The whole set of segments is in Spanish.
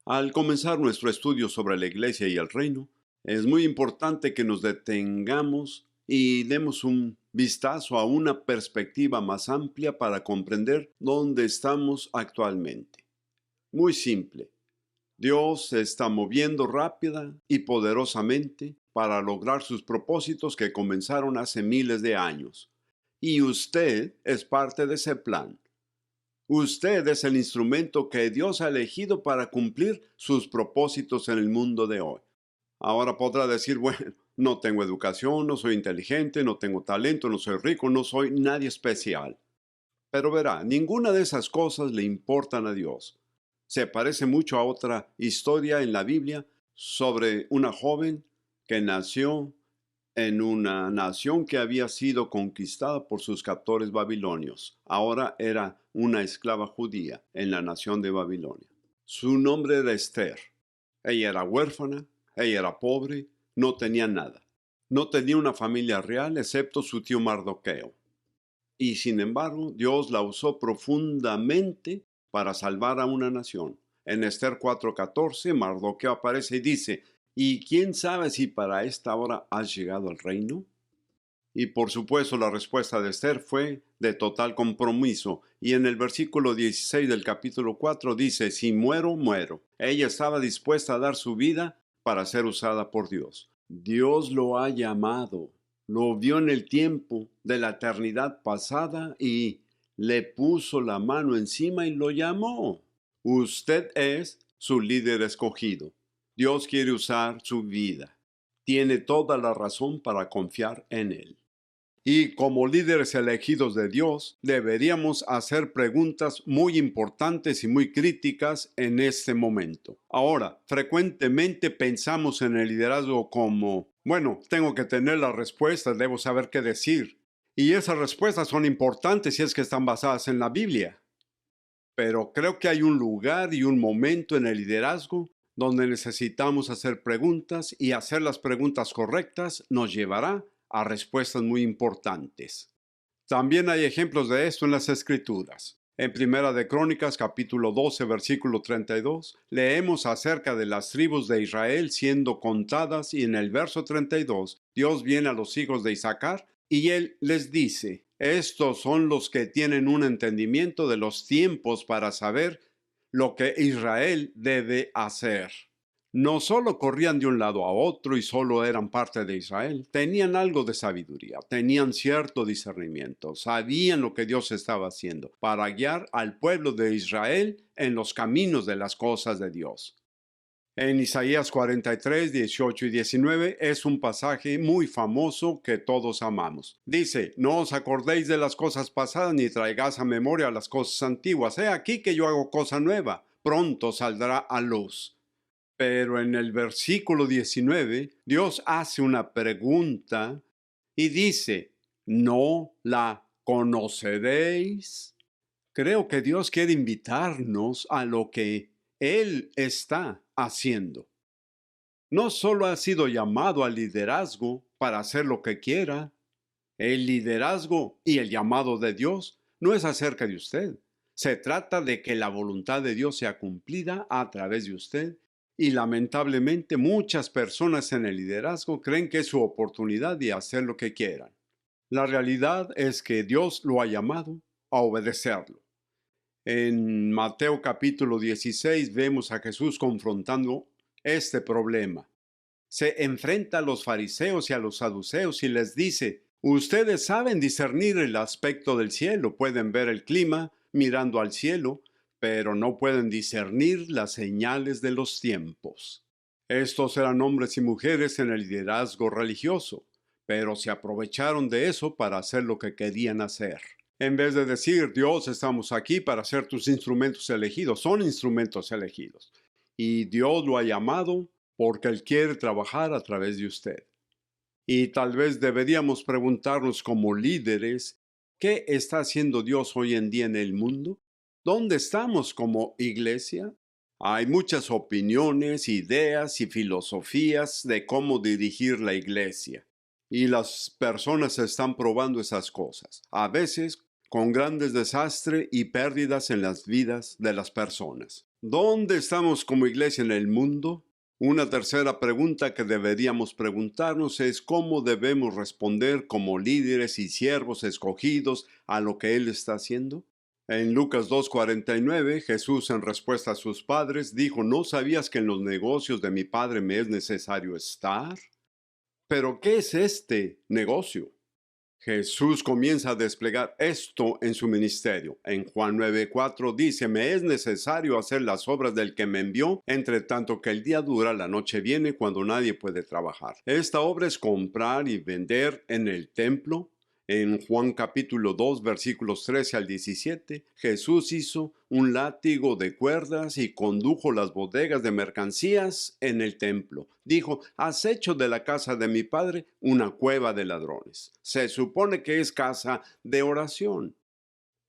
Al comenzar nuestro estudio sobre la Iglesia y el reino, es muy importante que nos detengamos y demos un vistazo a una perspectiva más amplia para comprender dónde estamos actualmente. Muy simple. Dios se está moviendo rápida y poderosamente para lograr sus propósitos que comenzaron hace miles de años. Y usted es parte de ese plan. Usted es el instrumento que Dios ha elegido para cumplir sus propósitos en el mundo de hoy. Ahora podrá decir, bueno, no tengo educación, no soy inteligente, no tengo talento, no soy rico, no soy nadie especial. Pero verá, ninguna de esas cosas le importan a Dios. Se parece mucho a otra historia en la Biblia sobre una joven que nació en una nación que había sido conquistada por sus captores babilonios. Ahora era una esclava judía en la nación de Babilonia. Su nombre era Esther. Ella era huérfana, ella era pobre, no tenía nada. No tenía una familia real excepto su tío Mardoqueo. Y sin embargo, Dios la usó profundamente para salvar a una nación. En Esther 4:14, Mardoqueo aparece y dice, ¿y quién sabe si para esta hora has llegado al reino? Y por supuesto la respuesta de Esther fue de total compromiso. Y en el versículo 16 del capítulo 4 dice, si muero, muero. Ella estaba dispuesta a dar su vida para ser usada por Dios. Dios lo ha llamado, lo vio en el tiempo de la eternidad pasada y le puso la mano encima y lo llamó. Usted es su líder escogido. Dios quiere usar su vida. Tiene toda la razón para confiar en él. Y como líderes elegidos de Dios, deberíamos hacer preguntas muy importantes y muy críticas en este momento. Ahora, frecuentemente pensamos en el liderazgo como, bueno, tengo que tener las respuestas, debo saber qué decir. Y esas respuestas son importantes si es que están basadas en la Biblia. Pero creo que hay un lugar y un momento en el liderazgo donde necesitamos hacer preguntas y hacer las preguntas correctas nos llevará a respuestas muy importantes. También hay ejemplos de esto en las Escrituras. En Primera de Crónicas, capítulo 12, versículo 32, leemos acerca de las tribus de Israel siendo contadas y en el verso 32, Dios viene a los hijos de Isaacar y él les dice, estos son los que tienen un entendimiento de los tiempos para saber lo que Israel debe hacer. No solo corrían de un lado a otro y solo eran parte de Israel, tenían algo de sabiduría, tenían cierto discernimiento, sabían lo que Dios estaba haciendo para guiar al pueblo de Israel en los caminos de las cosas de Dios. En Isaías 43, 18 y 19 es un pasaje muy famoso que todos amamos. Dice, no os acordéis de las cosas pasadas ni traigáis a memoria las cosas antiguas. He aquí que yo hago cosa nueva, pronto saldrá a luz. Pero en el versículo 19, Dios hace una pregunta y dice, ¿no la conoceréis? Creo que Dios quiere invitarnos a lo que Él está haciendo. No solo ha sido llamado al liderazgo para hacer lo que quiera. El liderazgo y el llamado de Dios no es acerca de usted. Se trata de que la voluntad de Dios sea cumplida a través de usted. Y lamentablemente muchas personas en el liderazgo creen que es su oportunidad de hacer lo que quieran. La realidad es que Dios lo ha llamado a obedecerlo. En Mateo capítulo 16 vemos a Jesús confrontando este problema. Se enfrenta a los fariseos y a los saduceos y les dice, ustedes saben discernir el aspecto del cielo, pueden ver el clima mirando al cielo, pero no pueden discernir las señales de los tiempos. Estos eran hombres y mujeres en el liderazgo religioso, pero se aprovecharon de eso para hacer lo que querían hacer. En vez de decir, Dios, estamos aquí para ser tus instrumentos elegidos, son instrumentos elegidos. Y Dios lo ha llamado porque Él quiere trabajar a través de usted. Y tal vez deberíamos preguntarnos como líderes, ¿qué está haciendo Dios hoy en día en el mundo? ¿Dónde estamos como iglesia? Hay muchas opiniones, ideas y filosofías de cómo dirigir la iglesia. Y las personas están probando esas cosas, a veces con grandes desastres y pérdidas en las vidas de las personas. ¿Dónde estamos como iglesia en el mundo? Una tercera pregunta que deberíamos preguntarnos es cómo debemos responder como líderes y siervos escogidos a lo que Él está haciendo. En Lucas 2:49, Jesús, en respuesta a sus padres, dijo: ¿No sabías que en los negocios de mi padre me es necesario estar? Pero ¿qué es este negocio? Jesús comienza a desplegar esto en su ministerio. En Juan 9:4 dice: Me es necesario hacer las obras del que me envió, entre tanto que el día dura, la noche viene cuando nadie puede trabajar. Esta obra es comprar y vender en el templo. En Juan capítulo 2, versículos 13 al 17, Jesús hizo un látigo de cuerdas y condujo las bodegas de mercancías en el templo. Dijo: has hecho de la casa de mi padre una cueva de ladrones. Se supone que es casa de oración.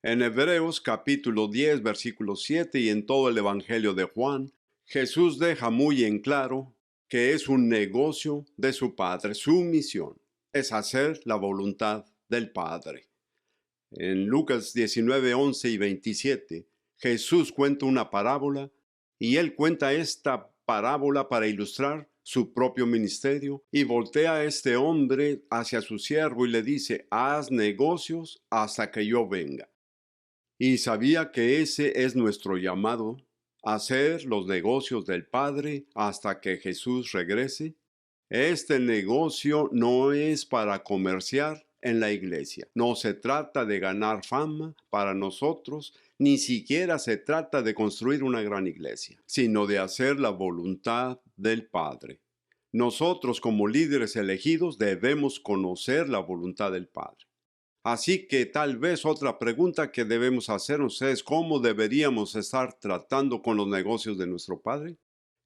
En Hebreos capítulo 10, versículo 7 y en todo el Evangelio de Juan, Jesús deja muy en claro que es un negocio de su Padre. Su misión es hacer la voluntad del Padre. En Lucas 19, 11 y 27, Jesús cuenta una parábola y él cuenta esta parábola para ilustrar su propio ministerio y voltea a este hombre hacia su siervo y le dice: haz negocios hasta que yo venga. Y sabía que ese es nuestro llamado, hacer los negocios del Padre hasta que Jesús regrese. Este negocio no es para comerciar en la iglesia. No se trata de ganar fama para nosotros, ni siquiera se trata de construir una gran iglesia, sino de hacer la voluntad del Padre. Nosotros, como líderes elegidos, debemos conocer la voluntad del Padre. Así que tal vez otra pregunta que debemos hacernos es: ¿cómo deberíamos estar tratando con los negocios de nuestro Padre?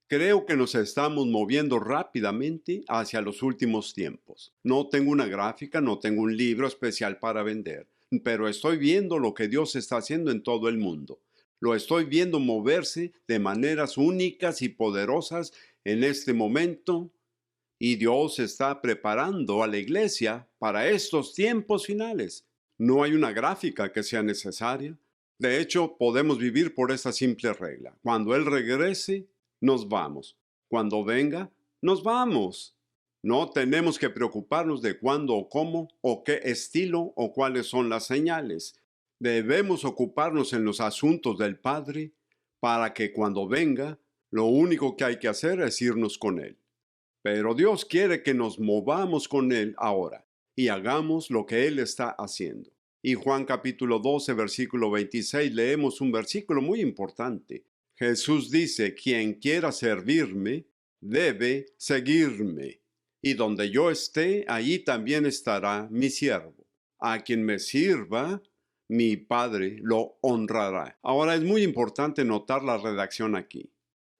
Creo que nos estamos moviendo rápidamente hacia los últimos tiempos. No tengo una gráfica, no tengo un libro especial para vender, pero estoy viendo lo que Dios está haciendo en todo el mundo. Lo estoy viendo moverse de maneras únicas y poderosas en este momento, y Dios está preparando a la iglesia para estos tiempos finales. No hay una gráfica que sea necesaria. De hecho, podemos vivir por esta simple regla: cuando Él regrese, nos vamos. Cuando venga, nos vamos. No tenemos que preocuparnos de cuándo o cómo o qué estilo o cuáles son las señales. Debemos ocuparnos en los asuntos del Padre para que cuando venga, lo único que hay que hacer es irnos con Él. Pero Dios quiere que nos movamos con Él ahora y hagamos lo que Él está haciendo. Y Juan capítulo 12, versículo 26, leemos un versículo muy importante. Jesús dice: quien quiera servirme, debe seguirme. Y donde yo esté, allí también estará mi siervo. A quien me sirva, mi Padre lo honrará. Ahora es muy importante notar la redacción aquí.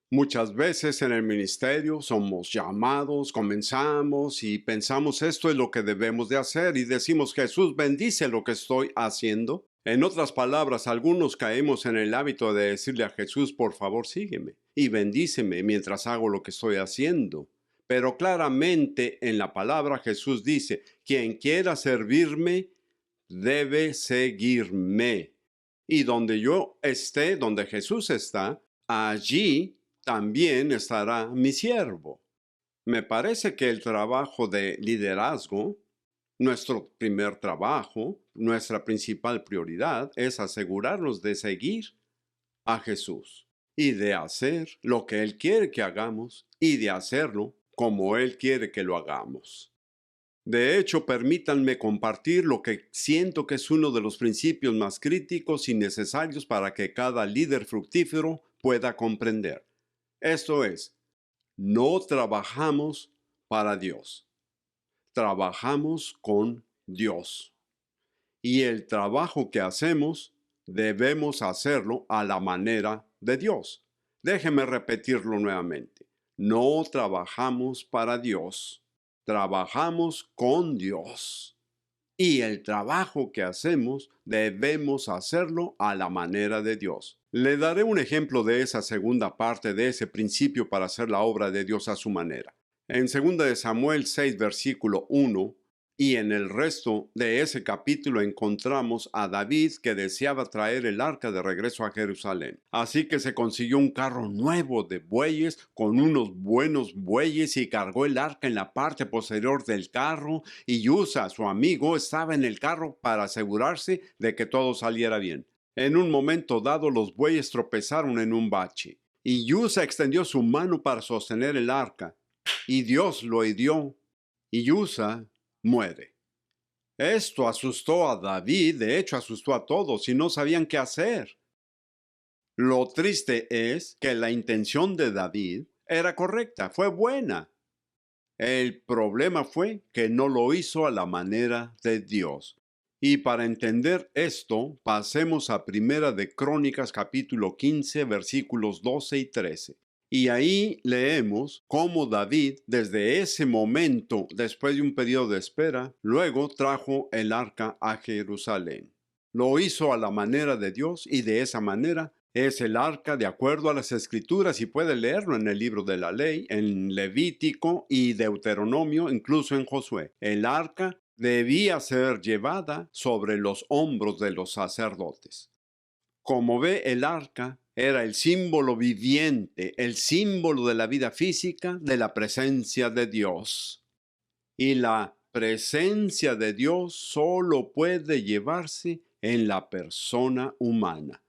Muchas veces en el ministerio somos llamados, comenzamos y pensamos: esto es lo que debemos de hacer, y decimos: Jesús bendice lo que estoy haciendo. En otras palabras, algunos caemos en el hábito de decirle a Jesús: por favor, sígueme y bendíceme mientras hago lo que estoy haciendo. Pero claramente en la palabra Jesús dice: quien quiera servirme, debe seguirme. Y donde yo esté, donde Jesús está, allí también estará mi siervo. Me parece que el trabajo de liderazgo, nuestro primer trabajo, nuestra principal prioridad, es asegurarnos de seguir a Jesús y de hacer lo que Él quiere que hagamos y de hacerlo como Él quiere que lo hagamos. De hecho, permítanme compartir lo que siento que es uno de los principios más críticos y necesarios para que cada líder fructífero pueda comprender. Esto es: no trabajamos para Dios, trabajamos con Dios. Y el trabajo que hacemos, debemos hacerlo a la manera de Dios. Déjeme repetirlo nuevamente. No trabajamos para Dios, trabajamos con Dios. Y el trabajo que hacemos, debemos hacerlo a la manera de Dios. Le daré un ejemplo de esa segunda parte de ese principio para hacer la obra de Dios a su manera. En 2 de Samuel 6, versículo 1, Y en el resto de ese capítulo encontramos a David que deseaba traer el arca de regreso a Jerusalén. Así que se consiguió un carro nuevo de bueyes con unos buenos bueyes y cargó el arca en la parte posterior del carro, y Usa, su amigo, estaba en el carro para asegurarse de que todo saliera bien. En un momento dado los bueyes tropezaron en un bache, y Usa extendió su mano para sostener el arca, y Dios lo hirió, y Usa muere. Esto asustó a David, de hecho asustó a todos y no sabían qué hacer. Lo triste es que la intención de David era correcta, fue buena. El problema fue que no lo hizo a la manera de Dios. Y para entender esto, pasemos a Primera de Crónicas capítulo 15 versículos 12 y 13. Y ahí leemos cómo David, desde ese momento, después de un periodo de espera, luego trajo el arca a Jerusalén. Lo hizo a la manera de Dios y de esa manera es el arca de acuerdo a las escrituras, y puede leerlo en el libro de la ley, en Levítico y Deuteronomio, incluso en Josué. El arca debía ser llevada sobre los hombros de los sacerdotes. Como ve, el arca era el símbolo viviente, el símbolo de la vida física, de la presencia de Dios. Y la presencia de Dios solo puede llevarse en la persona humana.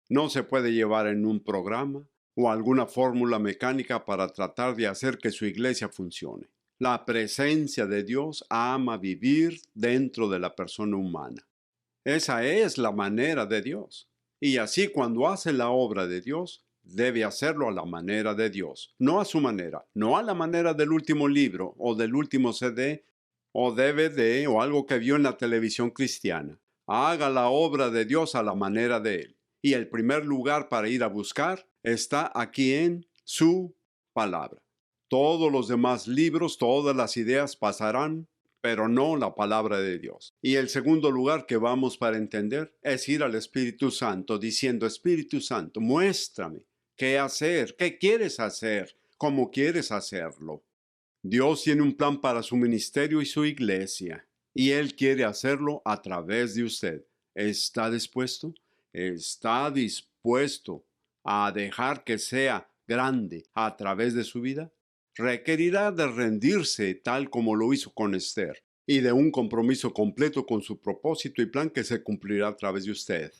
No se puede llevar en un programa o alguna fórmula mecánica para tratar de hacer que su iglesia funcione. La presencia de Dios ama vivir dentro de la persona humana. Esa es la manera de Dios. Y así, cuando hace la obra de Dios, debe hacerlo a la manera de Dios, no a su manera, no a la manera del último libro o del último CD o DVD o algo que vio en la televisión cristiana. Haga la obra de Dios a la manera de Él. Y el primer lugar para ir a buscar está aquí en su palabra. Todos los demás libros, todas las ideas pasarán, pero no la palabra de Dios. Y el segundo lugar que vamos para entender es ir al Espíritu Santo diciendo: Espíritu Santo, muéstrame qué hacer, qué quieres hacer, cómo quieres hacerlo. Dios tiene un plan para su ministerio y su iglesia, y Él quiere hacerlo a través de usted. ¿Está dispuesto? ¿Está dispuesto a dejar que sea grande a través de su vida? Requerirá de rendirse tal como lo hizo con Esther, y de un compromiso completo con su propósito y plan que se cumplirá a través de usted.